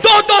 2-2,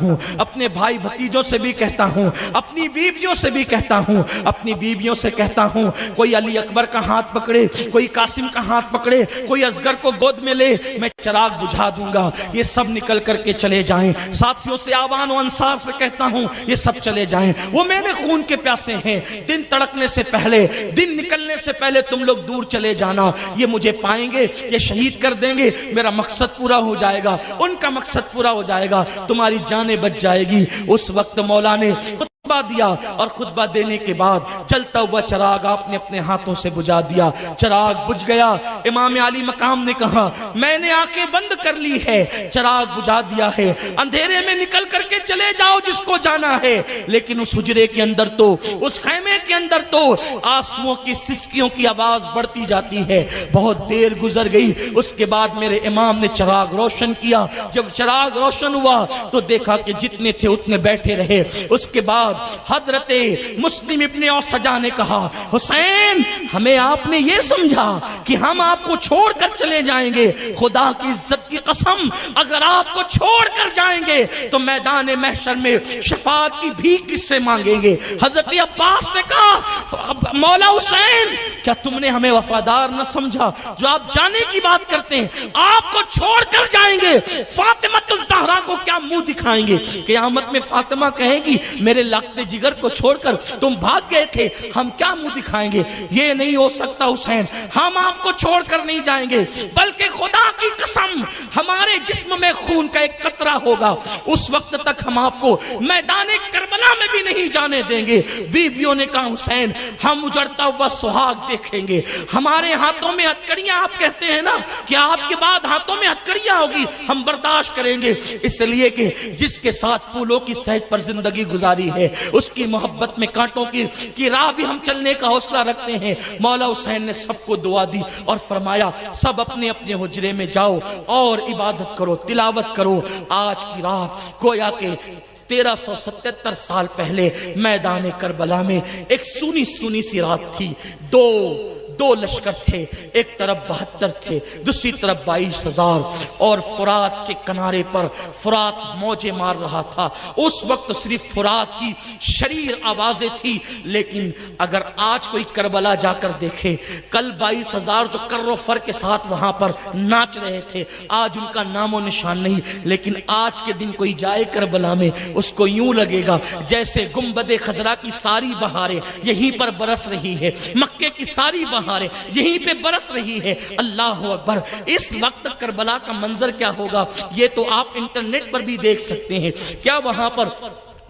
ہوں, اپنے بھائی بھتیجوں سے بھی کہتا ہوں, اپنی بیویوں سے بھی کہتا ہوں, اپنی بیویوں سے کہتا ہوں, کوئی علی اکبر کا ہاتھ پکڑے, کوئی قاسم کا ہاتھ پکڑے, کوئی اصغر کو گود میں لے, میں چراغ بجھا دوں گا, یہ سب نکل کر کے چلے جائیں. ساتھیوں سے, آوان و انصار سے کہتا ہوں, یہ سب چلے جائیں. وہ میرے خون کے پیاسے ہیں, دن تڑکنے سے پہلے, دن نکلنے سے پہلے تم لوگ دور چلے جانا. یہ مجھے پائیں گے, یہ شہید کر دیں گے, میرا مقصد پورا ہو جائے گا, ان کا مقصد پورا ہو جائے گا, تمہاری جانیں بچ جائے گی. اس وقت مولا نے خطبہ دیا, اور خطبہ دینے کے بعد چلتا ہوا چراغ آپ نے اپنے ہاتھوں سے بجھا دیا. چراغ بجھ گیا. امام علی مقام نے کہا, میں نے آنکھیں بند کر لی ہے, چراغ بجھا دیا ہے, اندھیرے میں نکل کر کے چلے جاؤ جس کو جانا ہے. لیکن اس حجرے کے اندر تو, اس خیمے کے اندر تو آنسوؤں کی سسکیوں کی آواز بڑھتی جاتی ہے. بہت دیر گزر گئی. اس کے بعد میرے امام نے چراغ روشن کیا. جب چراغ روشن ہوا تو دیکھا کہ جتنے تھے اتنے بیٹھے رہے. اس کے بعد حضرت مسلم ابن اوسجا نے کہا, حسین ہمیں آپ نے یہ سمجھا کہ ہم آپ کو چھوڑ کر چلے جائیں گے. خدا کی عزت کی قسم, اگر آپ کو چھوڑ کر جائیں گے تو میدان محشر میں شفاعت کی بھیک کس سے مانگیں گے. حضرت عباس نے کہا, مولا حسین کیا تم نے ہمیں وفادار نہ سمجھا جو آپ جانے کی بات کرتے ہیں؟ آپ کو چھوڑ کر جائیں گے, فاطمہ الزہرا کو کیا منہ دکھائیں گے؟ قیامت میں فاطمہ کہے گی, میرے لگتے جگر کو چھوڑ کر تم بھاگ گئے تھے, ہم کیا منہ دکھائیں گے؟ یہ نہیں ہو سکتا حسین, ہم آپ کو چھوڑ کر نہیں جائیں گے, بلکہ خدا کی قسم ہمارے جسم میں خون کا ایک قطرہ ہوگا, اس وقت تک ہم آپ کو میدان کربلا میں بھی نہیں جانے دیں گے. بیویوں نے کہا, حسین ہم اجڑتا ہوا سہاگ دیکھیں گے, ہمارے ہاتھوں میں ہتکڑیاں, آپ کہتے ہیں نا کہ آپ کے بعد ہاتھوں میں ہتکڑیاں ہوگی, ہم برداشت کریں گے, اس لیے کہ جس کے ساتھ پھولوں کی صحت پر زندگی گزاری ہے, اس کی محبت میں کانٹوں کی راہ بھی ہم چلنے کا حوصلہ رکھتے ہیں. مولا حسین نے سب کو دعا دی اور فرمایا, سب اپنے اپنے حجرے میں جاؤ اور عبادت کرو, تلاوت کرو. آج کی رات گویا کہ 1377 سال پہلے میدان کربلا میں ایک سونی سونی سی رات تھی. دو لشکر تھے, ایک طرف 72 تھے, دوسری طرف 22,000, اور فرات کے کنارے پر فرات موجیں مار رہا تھا. اس وقت صرف فرات کی شریر آوازیں تھی, لیکن اگر آج کوئی کربلا جا کر دیکھے, کل 22,000 جو کر و فر کے ساتھ وہاں پر ناچ رہے تھے, آج ان کا نام و نشان نہیں. لیکن آج کے دن کوئی جائے کربلا میں, اس کو یوں لگے گا جیسے گنبد خضرا کی ساری بہاریں یہیں پر برس رہی ہے, مکے کی ساری بہاریں یہیں پہ برس رہی ہے. اللہ اکبر. اس وقت کربلا کا منظر کیا ہوگا یہ تو آپ انٹرنیٹ پر بھی دیکھ سکتے ہیں. کیا وہاں پر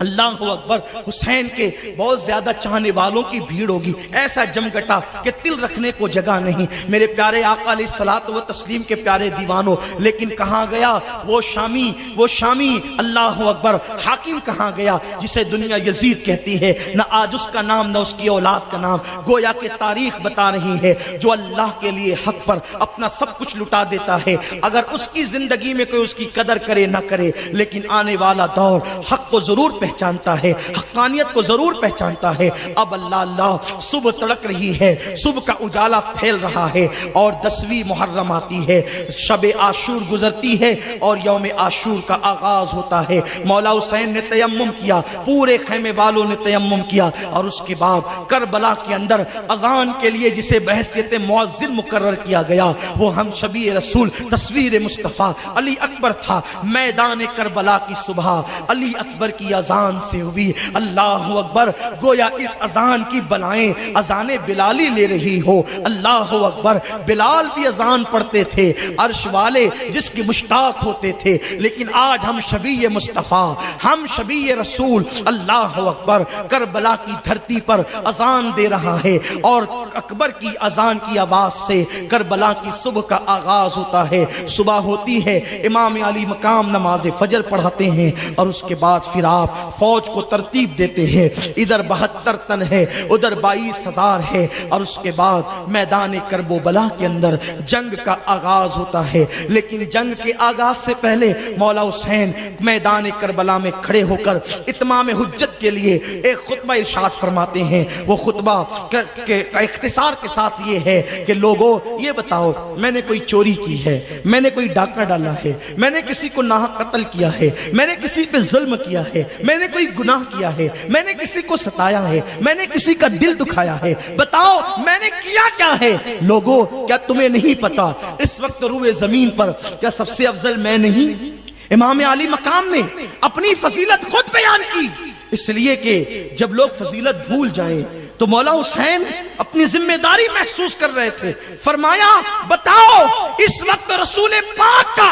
اللہ اکبر حسین کے بہت زیادہ چاہنے والوں کی بھیڑ ہوگی, ایسا جمگٹا کہ تل رکھنے کو جگہ نہیں. میرے پیارے آقا علیہ الصلوۃ والتسلیم کے پیارے دیوانوں, لیکن کہاں گیا وہ شامی اللہ اکبر حاکم کہاں گیا جسے دنیا یزید کہتی ہے؟ نہ آج اس کا نام نہ اس کی اولاد کا نام. گویا کہ تاریخ بتا رہی ہے, جو اللہ کے لیے حق پر اپنا سب کچھ لٹا دیتا ہے, اگر اس کی زندگی میں کوئی اس کی قدر کرے نہ کرے, لیکن آنے والا دور حق کو ضرور پہچانتا ہے, حقانیت کو ضرور پہچانتا ہے. اب اللہ صبح تڑک رہی ہے, صبح کا اجالا پھیل رہا ہے, اور 10ویں محرم آتی ہے, شب عاشور گزرتی ہے, اور یوم عاشور کا آغاز ہوتا ہے. مولا حسین نے تیمم کیا, پورے خیمے والوں نے تیمم کیا, اور اس کے بعد کربلا کے اندر اذان کے لیے جسے بحیثیت مؤذن مقرر کیا گیا, وہ ہم شبیہ رسول تصویر مصطفیٰ علی اکبر تھا. میدان کربلا کی صبح علی اکبر کی اذان سے ہوئی. اللہ اکبر. گویا اس اذان کی بلائیں اذان بلالی لے رہی ہو. اللہ اکبر. بلال بھی اذان پڑھتے تھے, عرش والے جس کی مشتاق ہوتے تھے, لیکن آج ہم شبیہ مصطفیٰ, ہم شبیہ رسول, اللہ اکبر, کربلا کی دھرتی پر اذان دے رہا ہے, اور اکبر کی اذان کی آواز سے کربلا کی صبح کا آغاز ہوتا ہے. صبح ہوتی ہے, امام علی مقام نماز فجر پڑھاتے ہیں, اور اس کے بعد پھر آپ فوج کو ترتیب دیتے ہیں، ادھر 72 تن ہے، ادھر 22,000 ہے، اور اس کے بعد میدان کرب و بلا کے اندر جنگ کا آغاز ہوتا ہے۔ لیکن جنگ کے آغاز سے پہلے مولا حسین میدان کربلا میں کھڑے ہو کر اتمام حجت کے لیے ایک خطبہ ارشاد فرماتے ہیں۔ وہ خطبہ کا اختصار کے ساتھ یہ ہے کہ لوگوں یہ بتاؤ، میں نے کوئی چوری کی ہے، میں نے کوئی ڈاکہ ڈالا ہے، میں نے کسی کو ناحق قتل کیا ہے، میں نے کسی پہ ظلم کیا ہے، میں نے کوئی گناہ کیا ہے، میں نے کسی کو ستایا ہے، میں نے کسی کا دل دکھایا ہے، بتاؤ میں نے کیا کیا ہے؟ لوگوں کیا تمہیں نہیں پتا اس وقت روئے زمین پر کیا سب سے افضل میں نہیں؟ امام علی مقام نے اپنی فضیلت خود بیان کی، اس لیے کہ جب لوگ فضیلت بھول جائیں تو مولا حسین اپنی ذمہ داری محسوس کر رہے تھے۔ فرمایا بتاؤ اس وقت رسول پاک کا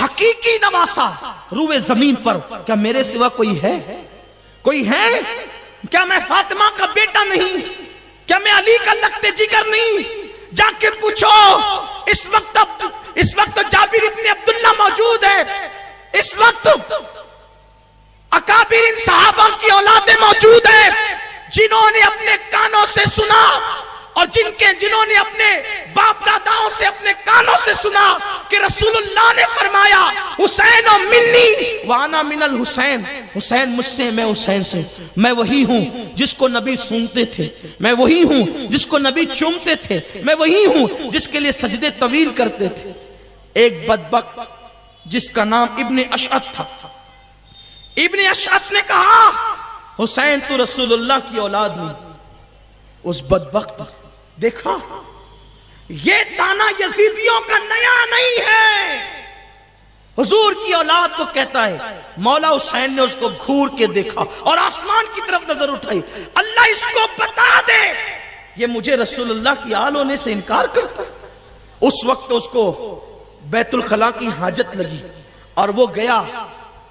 حقیقی نواسا روئے زمین پر کیا میرے سوا کوئی ہے؟ کوئی ہے؟ کیا میں فاطمہ کا بیٹا نہیں؟ کیا میں علی کا لخت جگر نہیں؟ جا کے پوچھو، اس وقت جابر ابن عبداللہ موجود ہے، اس وقت اکابر ان صحابہ کی اولادیں موجود ہیں جنہوں نے اپنے کانوں سے سنا، اور جنہوں نے اپنے باپ داداؤں سے اپنے کانوں سے سنا کہ رسول اللہ نے فرمایا حسین و منی وانا من الحسین، حسین مجھ سے، میں حسین سے، میں وہی ہوں جس کو نبی سنتے تھے، میں وہی ہوں جس کو نبی چومتے تھے، میں وہی ہوں جس کے لیے سجدے طویل کرتے تھے۔ ایک بدبخت جس کا نام ابن اشعث تھا، ابن اشعث نے کہا حسین تو رسول اللہ کی اولاد نہیں۔ اس بدبخت دیکھا، یہ تانا یزیدیوں کا نیا نہیں ہے، حضور کی اولاد کو کہتا ہے۔ مولا حسین نے اس کو گھور کے دیکھا اور آسمان کی طرف نظر اٹھائی، اللہ اس کو بتا دے یہ مجھے رسول اللہ کی آل ہونے سے انکار کرتا ہے۔ اس وقت اس کو بیت الخلا کی حاجت لگی اور وہ گیا،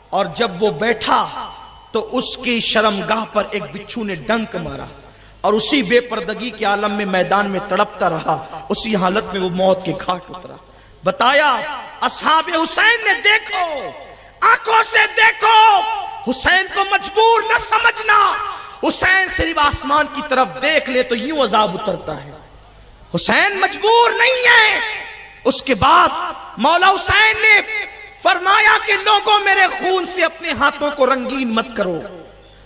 اور جب وہ بیٹھا تو اس کی شرمگاہ پر ایک بچھو نے ڈنک مارا، اور اسی بے پردگی کے عالم میں میدان میں تڑپتا رہا، اسی حالت میں وہ موت کے گھاٹ اترا۔ بتایا اصحاب حسین نے دیکھو، آنکھوں سے دیکھو، حسین کو مجبور نہ سمجھنا، حسین صرف آسمان کی طرف دیکھ لے تو یوں عذاب اترتا ہے، حسین مجبور نہیں ہے۔ اس کے بعد مولا حسین نے فرمایا کہ لوگوں میرے خون سے اپنے ہاتھوں کو رنگین مت کرو،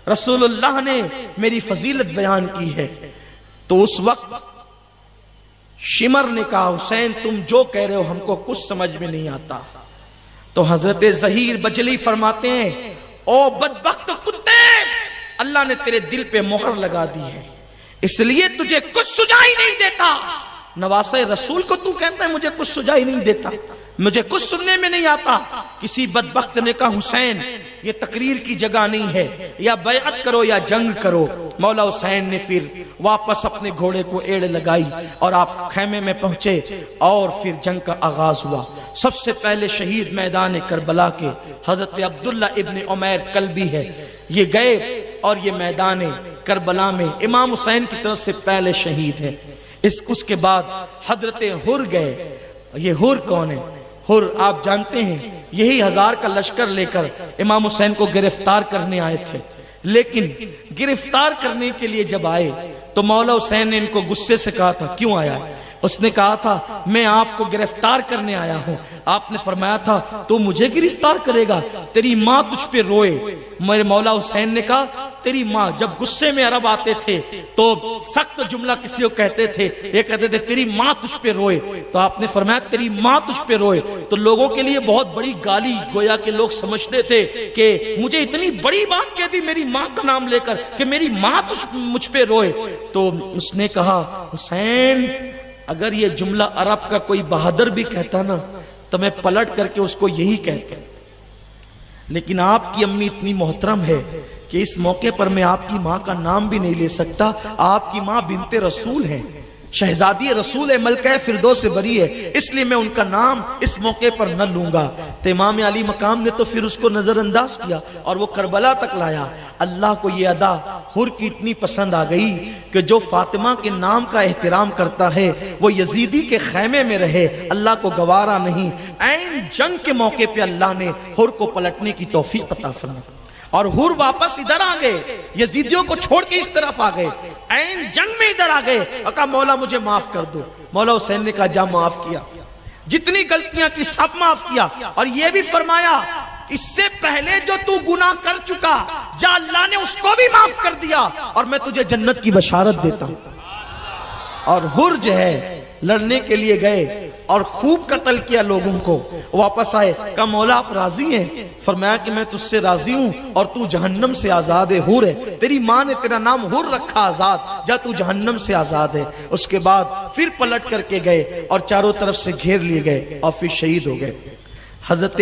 رسول اللہ نے میری فضیلت بیان کی ہے۔ تو اس وقت شمر نے کہا حسین تم جو کہہ رہے ہو ہم کو کچھ سمجھ میں نہیں آتا۔ تو حضرت ظہیر بجلی فرماتے ہیں او بدبخت کتے، اللہ نے تیرے دل پہ مہر لگا دی ہے، اس لیے تجھے کچھ سجائی نہیں دیتا۔ نواسہ رسول کو تو کہتا ہے مجھے کچھ سجائی نہیں دیتا، مجھے کچھ سننے میں نہیں آتا۔ کسی بدبخت نے کہا حسین یہ تقریر کی جگہ نہیں ہے، یا بیعت کرو یا جنگ کرو۔ مولا حسین نے پھر واپس اپنے گھوڑے کو ایڑ لگائی اور آپ خیمے میں پہنچے، اور پھر جنگ کا آغاز ہوا۔ سب سے پہلے شہید میدان کربلا کے حضرت عبداللہ ابن عمیر کلبی ہے، یہ گئے اور یہ میدان کربلا میں امام حسین کی طرف سے پہلے شہید ہے۔ اس کے بعد حضرت حر گئے۔ یہ حر کون ہے؟ حر آپ جانتے ہیں یہی 1000 کا لشکر لے کر امام حسین کو گرفتار کرنے آئے تھے، لیکن گرفتار کرنے کے لیے جب آئے تو مولا حسین نے ان کو غصے سے کہا تھا کیوں آیا ہے؟ اس نے کہا تھا میں آپ کو گرفتار کرنے آیا ہوں۔ آپ نے فرمایا تھا تو مجھے گرفتار کرے گا، تیری ماں تجھ پہ روئے۔ میرے مولا حسین نے کہا تیری ماں، جب غصے میں عرب آتے تھے تو سخت جملہ کسی کو کہتے تھے، یہ کہتے تھے تیری ماں تجھ پہ روئے، تو آپ نے فرمایا تیری ماں تجھ پہ روئے تو لوگوں کے لیے بہت بڑی گالی، گویا کہ لوگ سمجھتے تھے کہ مجھے اتنی بڑی بات کہہ دی میری ماں کا نام لے کر کہ میری ماں مجھ پہ روئے۔ تو اس نے کہا حسین اگر یہ جملہ عرب کا کوئی بہادر بھی کہتا نا تو میں پلٹ کر کے اس کو یہی کہتا، لیکن آپ کی امی اتنی محترم ہے کہ اس موقع پر میں آپ کی ماں کا نام بھی نہیں لے سکتا۔ آپ کی ماں بنت رسول ہیں، شہزادی رسول ہے، ملکہ فردوس سے بری ہے، اس لیے میں ان کا نام اس موقع پر نہ لوں گا۔ تو امام علی مقام نے تو پھر اس کو نظر انداز کیا اور وہ کربلا تک لایا۔ اللہ کو یہ ادا حر کی اتنی پسند آ گئی کہ جو فاطمہ کے نام کا احترام کرتا ہے وہ یزیدی کے خیمے میں رہے، اللہ کو گوارا نہیں۔ عین جنگ کے موقع پہ اللہ نے حر کو پلٹنے کی توفیق عطا فرمائی۔ اور حور واپس ادھر آ گئے، یزیدیوں کو چھوڑ کے اس طرف آ گئے، عین جنگ میں ادھر آ گئے اور کہا مولا مجھے معاف کر دو۔ مولا حسین نے کہا جا معاف کیا، جتنی غلطیاں کی سب معاف کیا، اور یہ بھی فرمایا اس سے پہلے جو تو گناہ کر چکا جا اللہ نے اس کو بھی معاف کر دیا اور میں تجھے جنت کی بشارت دیتا ہوں۔ اور حر جو ہے لڑنے کے لیے گئے اور خوب قتل کیا لوگوں کو، واپس آئے، کہا مولا آپ راضی ہیں؟ فرمایا کہ میں تجھ سے راضی ہوں اور تو جہنم سے آزاد ہے، حور ہے، تیری ماں نے تیرا نام حر رکھا آزاد، جا تو جہنم سے آزاد ہے۔ اس کے بعد پھر پلٹ کر کے گئے اور چاروں طرف سے گھیر لیے گئے اور پھر شہید ہو گئے۔ حضرت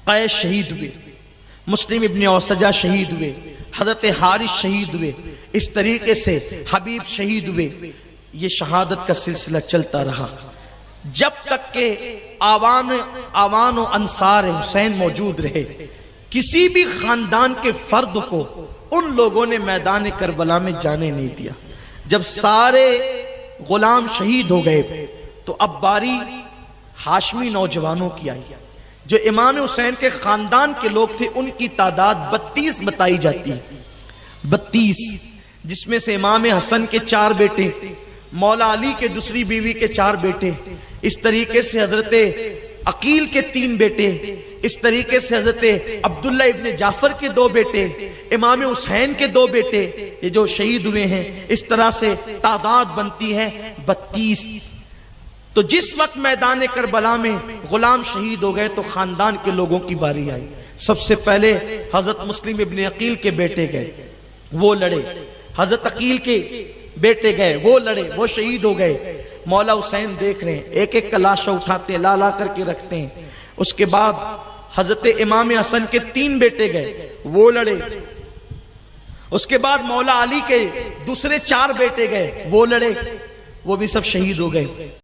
قیس شہید ہوئے، مسلم ابن اوسجہ شہید ہوئے، حضرت حارث شہید ہوئے، اس طریقے سے حبیب شہید ہوئے۔ یہ شہادت کا سلسلہ چلتا رہا جب تک کہ آوان و انصار حسین موجود رہے۔ کسی بھی خاندان کے فرد کو ان لوگوں نے میدان کربلا میں جانے نہیں دیا۔ جب سارے غلام شہید ہو گئے تو اب باری ہاشمی نوجوانوں کی آئی، جو امام حسین کے خاندان کے لوگ تھے ان کی تعداد 32 بتائی جاتی ہے، 32، جس میں سے امام حسن کے 4 بیٹے، مولا علی کے دوسری بیوی کے 4 بیٹے، اس طریقے سے حضرت عقیل کے 3 بیٹے، اس طریقے سے حضرت عبداللہ ابن جعفر کے 2 بیٹے، امام حسین کے 2 بیٹے، یہ جو شہید ہوئے ہیں، اس طرح سے تعداد بنتی ہے 32۔ تو جس وقت میدان کربلا میں غلام شہید ہو گئے تو خاندان کے لوگوں کی باری آئی۔ سب سے پہلے حضرت مسلم ابن عقیل کے بیٹے گئے، وہ لڑے، حضرت عقیل کے بیٹے گئے، وہ لڑے، وہ شہید ہو گئے۔ مولا حسین دیکھ رہے ہیں، ایک ایک کا لاشا اٹھاتے لا لا کر کے رکھتے ہیں۔ اس کے بعد حضرت امام حسن کے 3 بیٹے گئے، وہ لڑے۔ اس کے بعد مولا علی کے دوسرے 4 بیٹے گئے، وہ لڑے، وہ بھی سب شہید ہو گئے۔